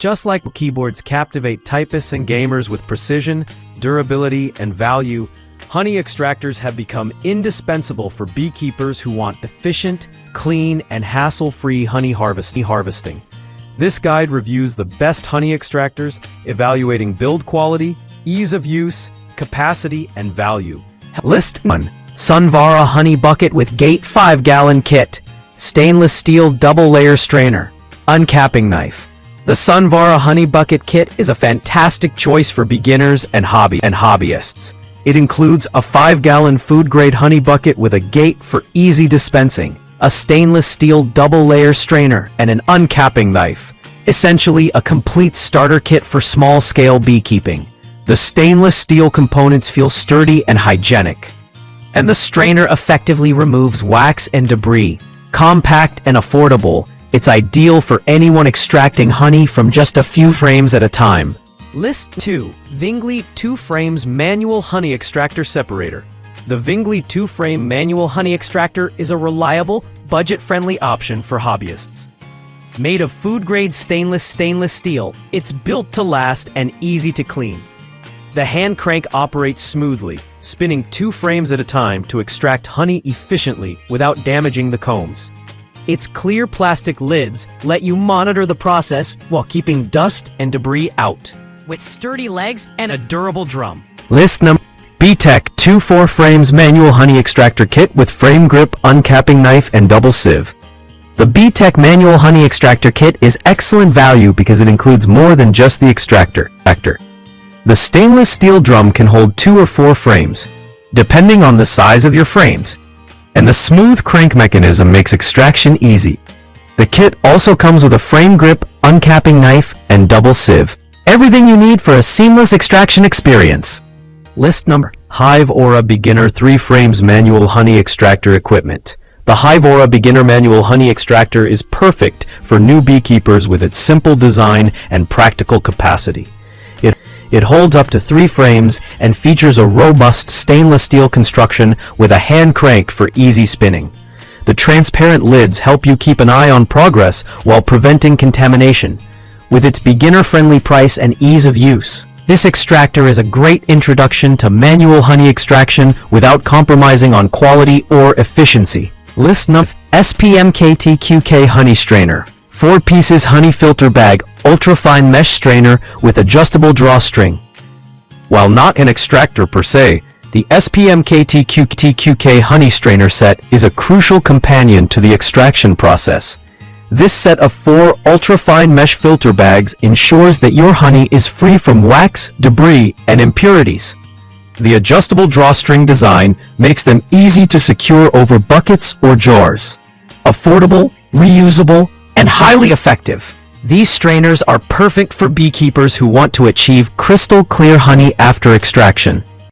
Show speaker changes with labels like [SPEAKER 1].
[SPEAKER 1] Just like keyboards captivate typists and gamers with precision, durability, and value, honey extractors have become indispensable for beekeepers who want efficient, clean, and hassle-free honey harvesting. This guide reviews the best honey extractors, evaluating build quality, ease of use, capacity, and value.
[SPEAKER 2] List 1. Sunvara Honey Bucket with Gate 5-gallon Kit. Stainless steel double-layer strainer. Uncapping knife. The Sunvara Honey Bucket Kit is a fantastic choice for beginners and hobbyists. It includes a 5-gallon food-grade honey bucket with a gate for easy dispensing, a stainless steel double-layer strainer, and an uncapping knife. Essentially, a complete starter kit for small-scale beekeeping. The stainless steel components feel sturdy and hygienic, and the strainer effectively removes wax and debris. Compact and affordable, it's ideal for anyone extracting honey from just a few frames at a time.
[SPEAKER 1] List 2. Vingi 2-frames Manual Honey Extractor Separator. The Vingi 2-frame manual honey extractor is a reliable, budget-friendly option for hobbyists. Made of food-grade stainless steel, it's built to last and easy to clean. The hand crank operates smoothly, spinning 2 frames at a time to extract honey efficiently without damaging the combs. Its clear plastic lids let you monitor the process while keeping dust and debris out, with sturdy legs and a durable drum.
[SPEAKER 2] List number Beekeeping 2 4-frames Manual Honey Extractor Kit with frame grip, uncapping knife, and double sieve. The Beekeeping Manual Honey Extractor Kit is excellent value because it includes more than just the extractor. The stainless steel drum can hold 2 or 4 frames, depending on the size of your frames, and the smooth crank mechanism makes extraction easy. The kit also comes with a frame grip, uncapping knife, and double sieve. Everything you need for a seamless extraction experience. List number Hive Aura Beginner 3 frames Manual Honey Extractor Equipment. The Hive Aura Beginner Manual Honey Extractor is perfect for new beekeepers with its simple design and practical capacity. It holds up to 3 frames and features a robust stainless steel construction with a hand crank for easy spinning. The transparent lids help you keep an eye on progress while preventing contamination. With its beginner-friendly price and ease of use, this extractor is a great introduction to manual honey extraction without compromising on quality or efficiency. List number SPMKTQK Honey Strainer. 4 pieces honey filter bag, ultra-fine mesh strainer with adjustable drawstring. While not an extractor per se, the SPMKTQK honey strainer set is a crucial companion to the extraction process. This set of 4 ultra-fine mesh filter bags ensures that your honey is free from wax, debris, and impurities. The adjustable drawstring design makes them easy to secure over buckets or jars. Affordable, reusable, and highly effective. These strainers are perfect for beekeepers who want to achieve crystal clear honey after extraction.